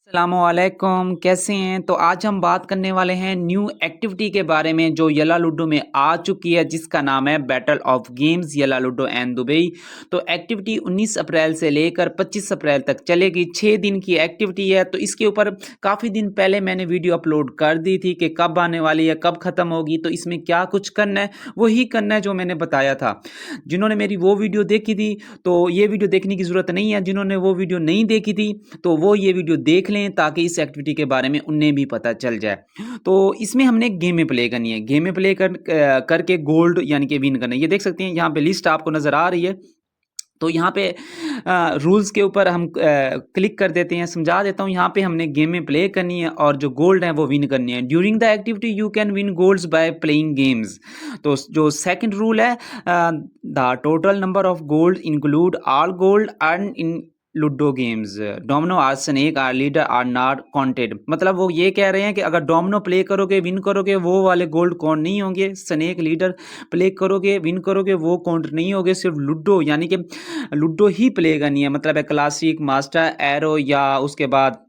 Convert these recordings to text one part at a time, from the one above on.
अस्सलामुअलैकुम, कैसे हैं? तो आज हम बात करने वाले हैं न्यू एक्टिविटी के बारे में जो येला लूडो में आ चुकी है, जिसका नाम है बैटल ऑफ गेम्स येला लूडो एंड दुबई। तो एक्टिविटी 19 अप्रैल से लेकर 25 अप्रैल तक चलेगी। 6 दिन की एक्टिविटी है। तो इसके ऊपर काफ़ी दिन पहले मैंने वीडियो अपलोड कर दी थी कि कब आने वाली है, कब ख़त्म होगी, तो इसमें क्या कुछ करना है वही करना है जो मैंने बताया था। जिन्होंने मेरी वो वीडियो देखी थी तो ये वीडियो देखने की ज़रूरत नहीं है, जिन्होंने वो वीडियो नहीं देखी थी तो वो ये वीडियो देख लें ताकि इस एक्टिविटी के बारे में उन्हें भी पता चल जाए। तो इसमें हमने गेम में प्ले करनी है। गेम में प्ले करके गोल्ड यानी कि विन करना है। ये देख सकते हैं यहाँ पे लिस्ट आपको नज़र आ रही है। तो यहाँ पे रूल्स के ऊपर हम क्लिक कर देते हैं। समझा देता हूँ, यहाँ पे हमने गेम में प्ले करनी है और जो गोल्ड है वो विन करनी है। During the activity you can win golds by playing games. तो जो सेकंड रूल है, the total number of gold include all gold earn in ludo games, domino or snake or ladder are not counted. मतलब वो ये कह रहे हैं कि अगर डोमिनो प्ले करोगे विन करोगे वो वाले गोल्ड काउंट नहीं होंगे, स्नेक लीडर प्ले करोगे विन करोगे वो काउंट नहीं होंगे। सिर्फ लूडो यानी कि लूडो ही प्ले करनी है। मतलब है क्लासिक, मास्टर, एरो या उसके बाद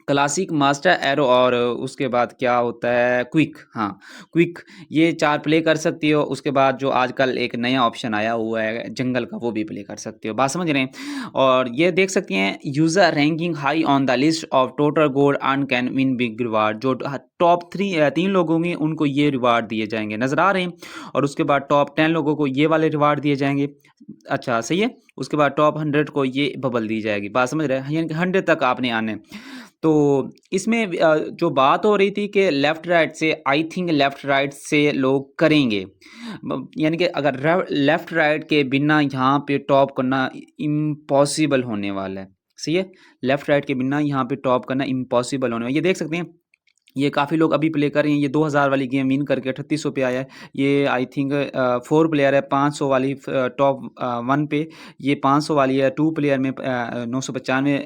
क्लासिक, मास्टर, एरो और उसके बाद क्या होता है क्विक। हाँ, क्विक, ये 4 प्ले कर सकती हो। उसके बाद जो आजकल एक नया ऑप्शन आया हुआ है जंगल का, वो भी प्ले कर सकते हो। बात समझ रहे हैं? और ये देख सकते हैं user ranking high on the list of total gold earn can win big reward. जो टॉप 3 लोग होंगे उनको ये रिवार्ड दिए जाएंगे, नज़र आ रहे हैं। और उसके बाद टॉप 10 लोगों को ये वाले रिवार्ड दिए जाएंगे। अच्छा सही है। उसके बाद टॉप 100 को ये बबल दी जाएगी। बात समझ रहे हैं? यानी कि 100 तक आपने आने। तो इसमें जो बात हो रही थी कि लेफ़्ट राइट से, आई थिंक लेफ़्ट राइट से लोग करेंगे। यानी कि अगर लेफ़्ट राइट के बिना यहाँ पे टॉप करना इम्पॉसिबल होने वाला है। सही है? लेफ़्ट राइट के बिना यहाँ पे टॉप करना इम्पॉसिबल होने वाला है। ये देख सकते हैं, ये काफ़ी लोग अभी प्ले कर रहे हैं। ये 2000 वाली गेम विन करके 3800 पे आया है। ये आई थिंक 4 प्लेयर है। 500 वाली टॉप 1 पे, ये 500 वाली है। 2 प्लेयर में 995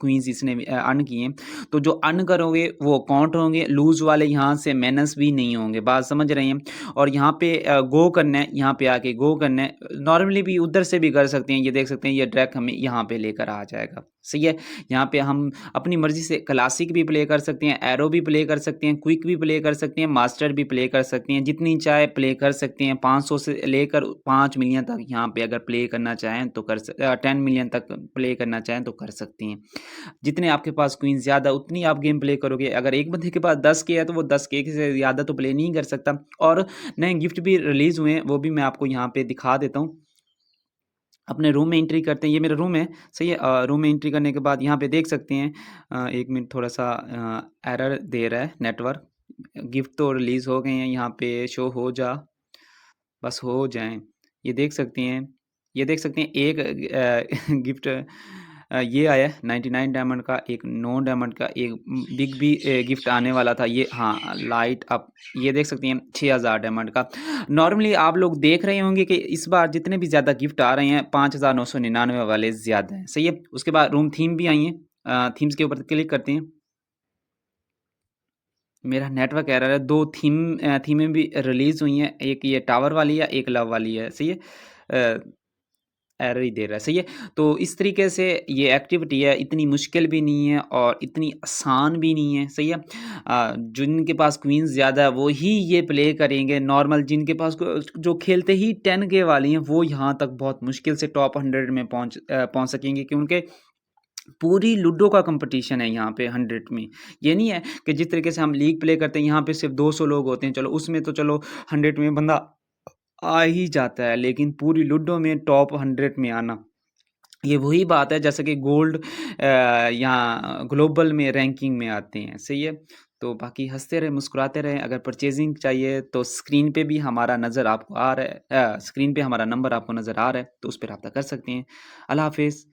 क्वींस इसने अर्न किए हैं। तो जो अर्न करोगे वो काउंट होंगे। लूज़ वाले यहाँ से माइनस भी नहीं होंगे। बात समझ रहे हैं? और यहाँ पे गो करना है, यहाँ पे आके गो करना है। नॉर्मली भी उधर से भी कर सकते हैं। ये देख सकते हैं, ये डायरेक्ट हमें यहाँ पे लेकर आ जाएगा। सही है? यहाँ पे हम अपनी मर्ज़ी से क्लासिक भी प्ले कर सकते हैं, एरो भी प्ले कर सकते हैं, क्विक भी प्ले कर सकते हैं, मास्टर भी प्ले कर सकते हैं, जितनी चाहे प्ले कर सकते हैं। 500 से लेकर 5 मिलियन तक यहाँ पे अगर प्ले करना चाहें तो 10 मिलियन तक प्ले करना चाहें तो कर सकते हैं। जितने आपके पास क्वीन ज़्यादा उतनी आप गेम प्ले करोगे। अगर एक बंदे के पास 10 के है तो वो 10 के से ज़्यादा तो प्ले नहीं कर सकता। और नए गिफ्ट भी रिलीज़ हुए हैं, वो भी मैं आपको यहाँ पे दिखा देता हूँ। अपने रूम में एंट्री करते हैं। ये मेरा रूम है। सही है? रूम में एंट्री करने के बाद यहाँ पे देख सकते हैं, 1 मिनट, थोड़ा-सा एरर दे रहा है नेटवर्क। गिफ्ट तो रिलीज़ हो गए हैं, यहाँ पे शो हो जा, बस हो जाएँ। ये देख सकते हैं, ये देख सकते हैं एक गिफ्ट ये आया है 99 डायमंड का, एक 9 डायमंड का, एक बिग भी गिफ्ट आने वाला था। ये हाँ, लाइट अप, ये देख सकते हैं 6000 डायमंड का। नॉर्मली आप लोग देख रहे होंगे कि इस बार जितने भी ज़्यादा गिफ्ट आ रहे हैं 5999 वाले ज़्यादा हैं। सही है? उसके बाद रूम थीम भी आई हैं। थीम्स के ऊपर क्लिक करते हैं। मेरा नेटवर्क एरर है। 2 थीमें भी रिलीज़ हुई हैं। एक ये टावर वाली है, एक लव वाली है। सही है? अ, एरर ही दे रहा है। सही है? तो इस तरीके से ये एक्टिविटी है, इतनी मुश्किल भी नहीं है और इतनी आसान भी नहीं है। सही है? जिनके पास क्वीन्स ज़्यादा है वो ही ये प्ले करेंगे। नॉर्मल जिनके पास जो खेलते ही 10 के वाली हैं वो यहाँ तक बहुत मुश्किल से टॉप 100 में पहुँच सकेंगे, क्योंकि पूरी लूडो का कंपटीशन है यहाँ पे 100 में। ये नहीं है कि जिस तरीके से हम लीग प्ले करते हैं यहाँ पे सिर्फ 200 लोग होते हैं, चलो उसमें तो चलो 100 में बंदा आ ही जाता है, लेकिन पूरी लूडो में टॉप 100 में आना, ये वही बात है जैसे कि गोल्ड यहाँ ग्लोबल में रैंकिंग में आते हैं। सही है? तो बाकी हंसते रहें, मुस्कुराते रहें। अगर परचेजिंग चाहिए तो स्क्रीन पे भी हमारा नज़र आपको आ रहा है, स्क्रीन पे हमारा नंबर आपको नज़र आ रहा है, तो उस पर रब्ता कर सकते हैं। अल्लाह हाफिज़।